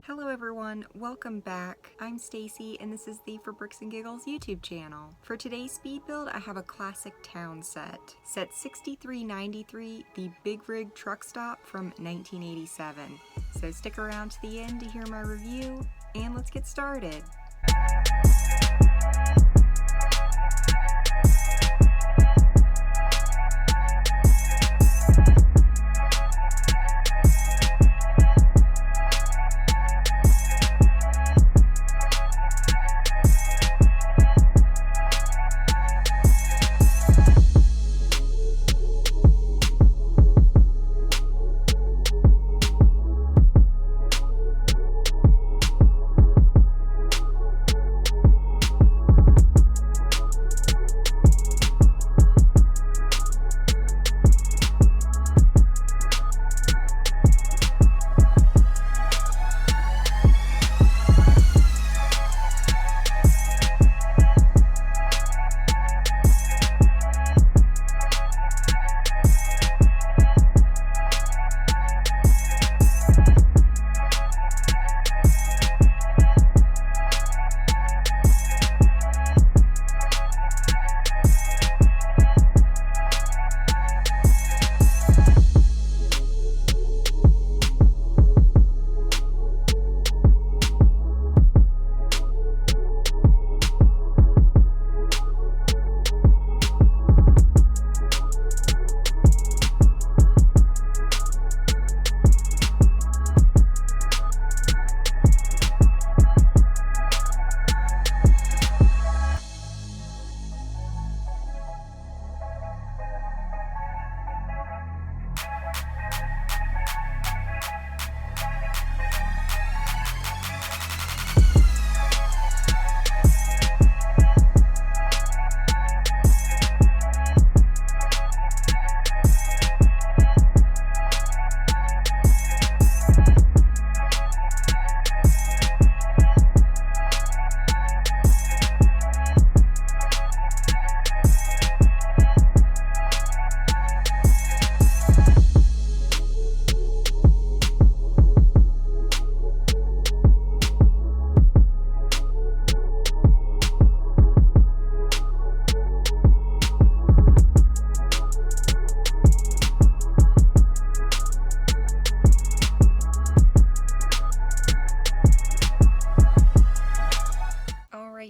Hello everyone, welcome back. I'm Stacy and this is the For Bricks and Giggles YouTube channel. For today's speed build, I have a classic town set. Set 6393, the Big Rig truck stop from 1987. So stick around to the end to hear my review, and let's get started.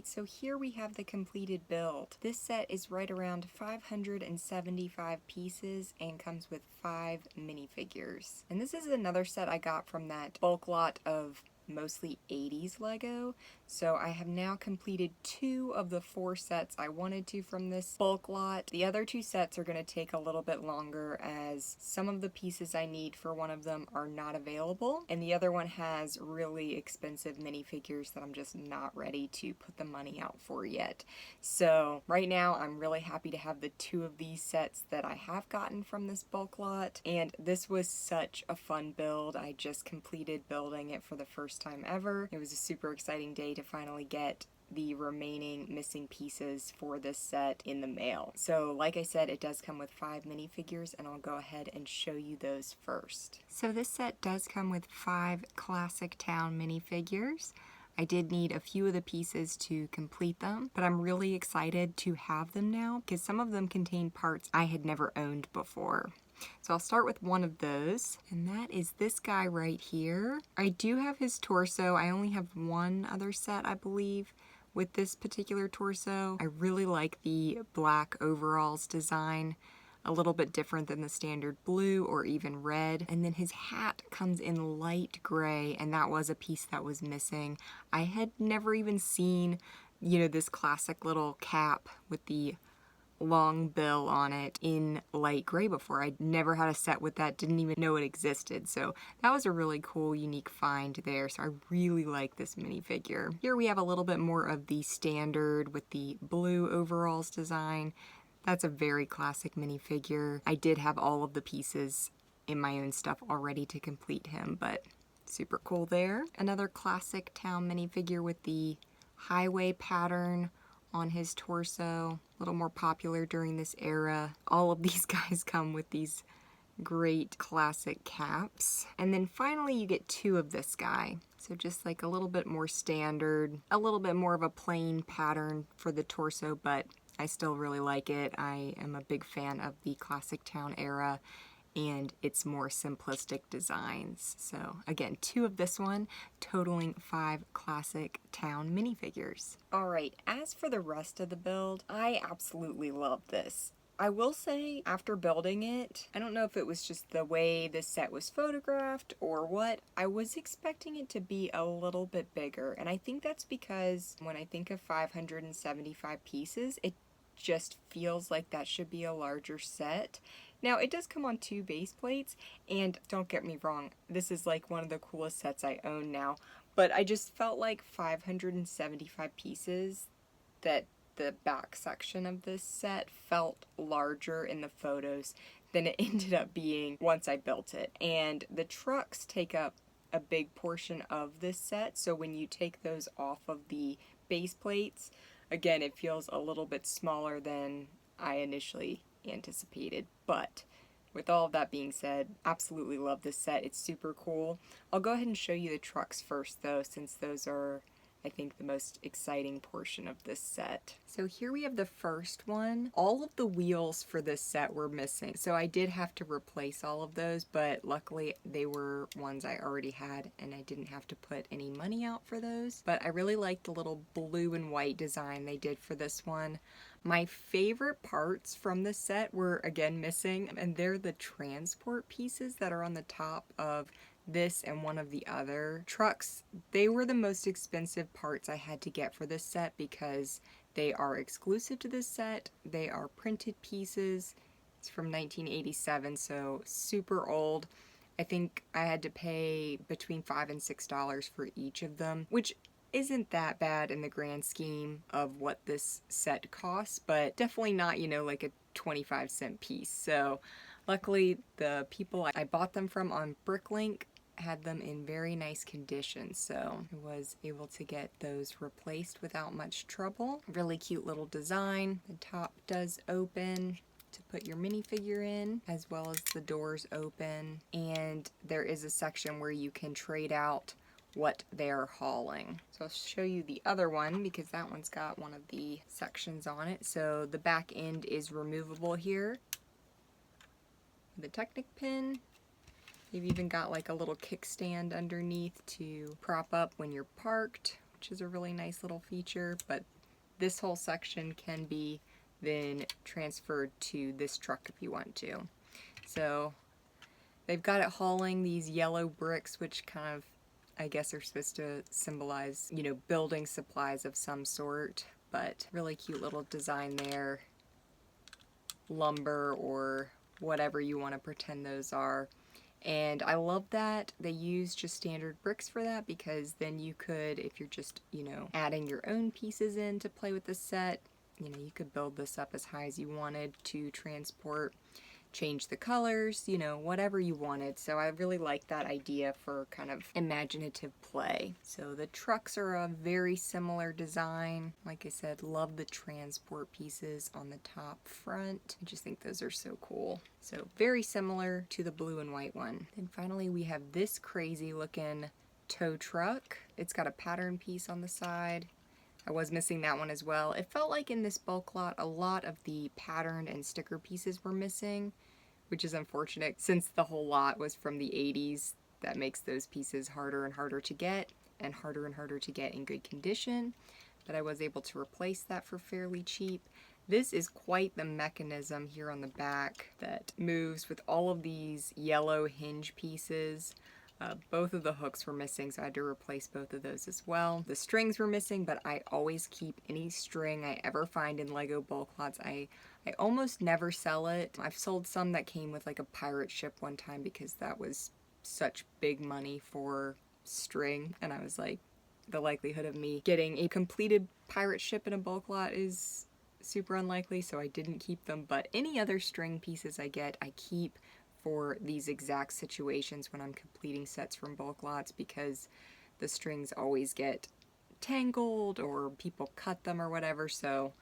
So here we have the completed build. This set is right around 575 pieces and comes with 5 minifigures. And this is another set I got from that bulk lot of mostly 80s Lego. So I have now completed 2 of the 4 sets I wanted to from this bulk lot. The other 2 sets are going to take a little bit longer as some of the pieces I need for one of them are not available, and the other one has really expensive minifigures that I'm just not ready to put the money out for yet. So right now I'm really happy to have the 2 of these sets that I have gotten from this bulk lot, and this was such a fun build. I just completed building it for the first time ever. It was a super exciting day to finally get the remaining missing pieces for this set in the mail. So like I said, it does come with 5 minifigures, and I'll go ahead and show you those first. So this set does come with 5 classic town minifigures. I did need a few of the pieces to complete them, but I'm really excited to have them now because some of them contain parts I had never owned before. So I'll start with one of those, and that is this guy right here. I do have his torso. I only have one other set, I believe, with this particular torso. I really like the black overalls design, a little bit different than the standard blue or even red. And then his hat comes in light gray, and that was a piece that was missing. I had never even seen, this classic little cap with the long bill on it in light gray before. I'd never had a set with that, didn't even know it existed. So that was a really cool, unique find there. So I really like this minifigure. Here we have a little bit more of the standard with the blue overalls design. That's a very classic minifigure. I did have all of the pieces in my own stuff already to complete him, but super cool there. Another classic town minifigure with the highway pattern on his torso, a little more popular during this era. All of these guys come with these great classic caps. And then finally you get 2 of this guy. So just like a little bit more standard, a little bit more of a plain pattern for the torso, but I still really like it. I am a big fan of the Classic Town era and its more simplistic designs. So again, 2 of this one, totaling 5 Classic Town minifigures. Alright, as for the rest of the build, I absolutely love this. I will say, after building it, I don't know if it was just the way this set was photographed or what, I was expecting it to be a little bit bigger, and I think that's because when I think of 575 pieces, it just feels like that should be a larger set. Now, it does come on 2 base plates, and don't get me wrong, this is like one of the coolest sets I own now, but I just felt like 575 pieces, that the back section of this set felt larger in the photos than it ended up being once I built it. And the trucks take up a big portion of this set, so when you take those off of the base plates, again, it feels a little bit smaller than I initially anticipated. But with all of that being said, absolutely love this set. It's super cool. I'll go ahead and show you the trucks first though, since those are, I think, the most exciting portion of this set. So here we have the first one. All of the wheels for this set were missing, so I did have to replace all of those, but luckily they were ones I already had and I didn't have to put any money out for those. But I really liked the little blue and white design they did for this one. My favorite parts from this set were again missing, and they're the transport pieces that are on the top of this and one of the other trucks. They were the most expensive parts I had to get for this set because they are exclusive to this set. They are printed pieces. It's from 1987, so super old. I think I had to pay between $5 and $6 for each of them, which isn't that bad in the grand scheme of what this set costs, but definitely not, you know, like a 25-cent piece. So luckily the people I bought them from on BrickLink had them in very nice condition, so I was able to get those replaced without much trouble. Really cute little design. The top does open to put your minifigure in, as well as the doors open, and there is a section where you can trade out what they're hauling. So I'll show you the other one because that one's got one of the sections on it. So the back end is removable here. The Technic pin. They've even got like a little kickstand underneath to prop up when you're parked, which is a really nice little feature, but this whole section can be then transferred to this truck if you want to. So they've got it hauling these yellow bricks, which kind of, I guess, are supposed to symbolize, you know, building supplies of some sort, but really cute little design there. Lumber or whatever you want to pretend those are. And I love that they use just standard bricks for that, because then you could, if you're just, you know, adding your own pieces in to play with the set, you know, you could build this up as high as you wanted to transport, change the colors, you know, whatever you wanted. So I really like that idea for kind of imaginative play. So the trucks are a very similar design. Like I said, love the transport pieces on the top front. I just think those are so cool. So very similar to the blue and white one. And finally we have this crazy looking tow truck. It's got a pattern piece on the side. I was missing that one as well. It felt like in this bulk lot, a lot of the pattern and sticker pieces were missing, which is unfortunate since the whole lot was from the 80s. That makes those pieces harder and harder to get, and harder to get in good condition. But I was able to replace that for fairly cheap. This is quite the mechanism here on the back that moves with all of these yellow hinge pieces. Both of the hooks were missing, so I had to replace both of those as well. The strings were missing, but I always keep any string I ever find in Lego bulk lots. I almost never sell it. I've sold some that came with like a pirate ship one time because that was such big money for string, and I was like, the likelihood of me getting a completed pirate ship in a bulk lot is super unlikely, so I didn't keep them. But any other string pieces I get, I keep for these exact situations when I'm completing sets from bulk lots, because the strings always get tangled or people cut them or whatever, so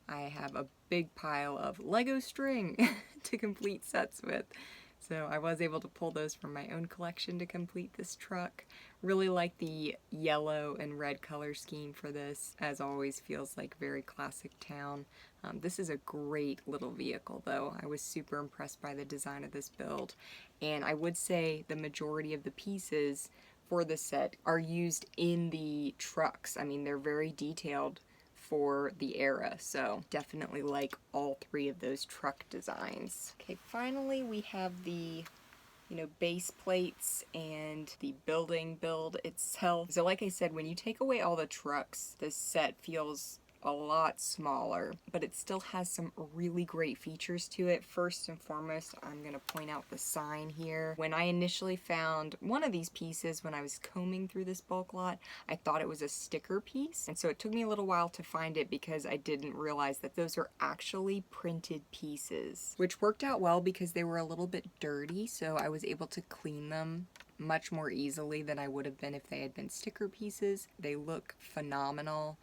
I have a big pile of Lego string to complete sets with. So I was able to pull those from my own collection to complete this truck. Really like the yellow and red color scheme for this. As always, feels like very classic town. This is a great little vehicle though. I was super impressed by the design of this build. And I would say the majority of the pieces for the set are used in the trucks. I mean, they're very detailed for the era, so definitely like all three of those truck designs. Okay, finally we have the base plates and the building build itself. So like I said, when you take away all the trucks, this set feels a lot smaller, but it still has some really great features to it. First and foremost, I'm going to point out the sign here. When I initially found one of these pieces when I was combing through this bulk lot, I thought it was a sticker piece, and so it took me a little while to find it because I didn't realize that those are actually printed pieces, which worked out well because they were a little bit dirty, so I was able to clean them much more easily than I would have been if they had been sticker pieces. They look phenomenal.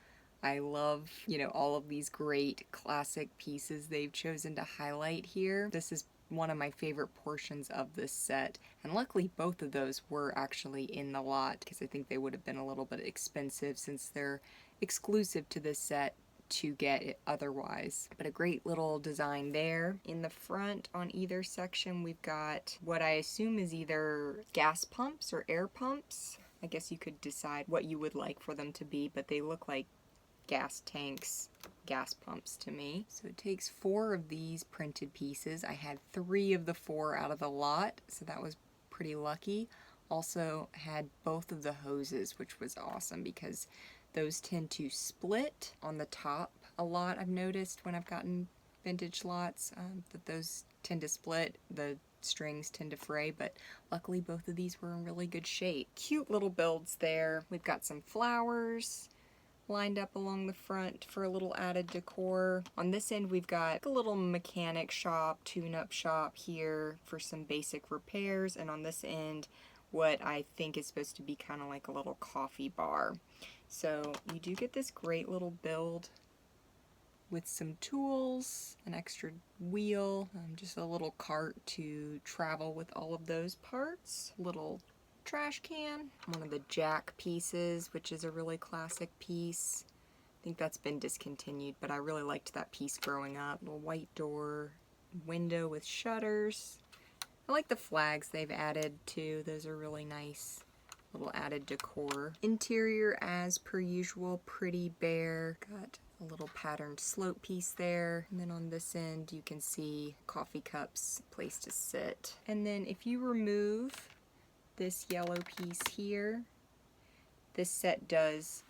I love, all of these great classic pieces they've chosen to highlight here. This is one of my favorite portions of this set, and luckily both of those were actually in the lot because I think they would have been a little bit expensive since they're exclusive to this set to get it otherwise. But a great little design there. In the front on either section we've got what I assume is either gas pumps or air pumps. I guess you could decide what you would like for them to be, but they look like gas tanks, gas pumps to me. So it takes 4 of these printed pieces. I had 3 of the 4 out of the lot, so that was pretty lucky. Also had both of the hoses, which was awesome because those tend to split on the top a lot. I've noticed when I've gotten vintage lots that those tend to split. The strings tend to fray, but luckily both of these were in really good shape. Cute little builds there. We've got some flowers lined up along the front for a little added decor. On this end we've got a little mechanic shop, tune-up shop here for some basic repairs, and on this end what I think is supposed to be kind of like a little coffee bar. So you do get this great little build with some tools, an extra wheel, just a little cart to travel with all of those parts, little trash can, one of the jack pieces, which is a really classic piece. I think that's been discontinued, but I really liked that piece growing up. Little white door, window with shutters. I like the flags they've added too. Those are really nice. Little added decor. Interior as per usual, pretty bare. Got a little patterned slope piece there. And then on this end you can see coffee cups, place to sit. And then if you remove this yellow piece here, this set does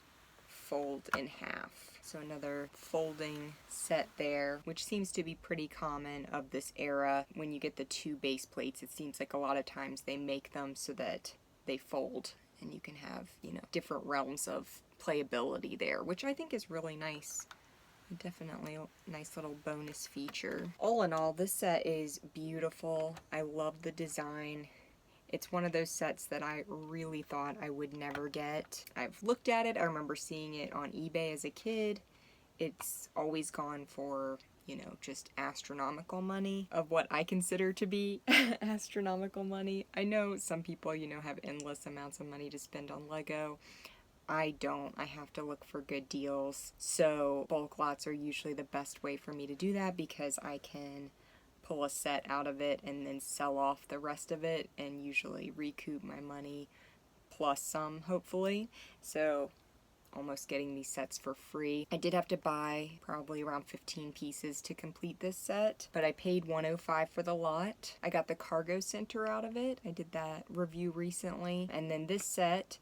fold in half. So another folding set there, which seems to be pretty common of this era. When you get the 2 base plates, it seems like a lot of times they make them so that they fold and you can have, different realms of playability there, which I think is really nice. Definitely a nice little bonus feature. All in all, this set is beautiful. I love the design. It's one of those sets that I really thought I would never get. I've looked at it. I remember seeing it on eBay as a kid. It's always gone for, just astronomical money of what I consider to be astronomical money. I know some people, have endless amounts of money to spend on Lego. I don't. I have to look for good deals. So bulk lots are usually the best way for me to do that because I can pull a set out of it and then sell off the rest of it and usually recoup my money plus some, hopefully. So almost getting these sets for free. I did have to buy probably around 15 pieces to complete this set, but I paid $105 for the lot. I got the cargo center out of it. I did that review recently. And then this set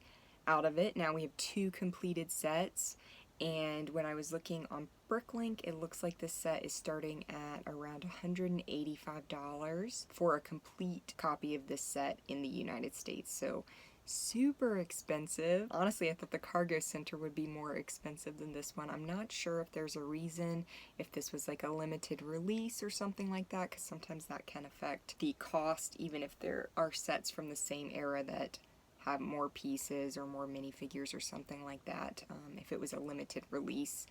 out of it. Now we have 2 completed sets. And when I was looking on BrickLink, it looks like this set is starting at around $185 for a complete copy of this set in the United States. So super expensive. Honestly, I thought the cargo center would be more expensive than this one. I'm not sure if there's a reason, if this was like a limited release or something like that, because sometimes that can affect the cost, even if there are sets from the same era that have more pieces or more minifigures or something like that. If it was a limited release,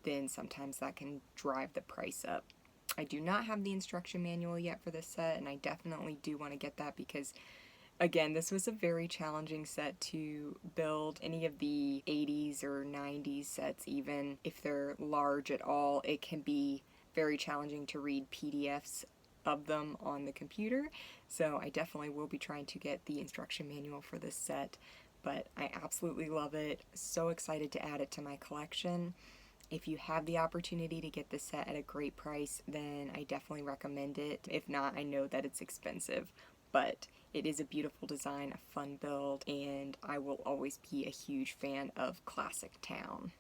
then sometimes that can drive the price up. I do not have the instruction manual yet for this set, and I definitely do want to get that because, again, this was a very challenging set to build. Any of the 80s or 90s sets, even if they're large at all, it can be very challenging to read PDFs of them on the computer. So I definitely will be trying to get the instruction manual for this set, but I absolutely love it. So excited to add it to my collection. If you have the opportunity to get this set at a great price, then I definitely recommend it. If not, I know that it's expensive, but it is a beautiful design, a fun build, and I will always be a huge fan of Classic Town.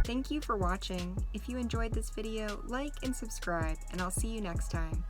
Thank you for watching. If you enjoyed this video, like and subscribe, and I'll see you next time.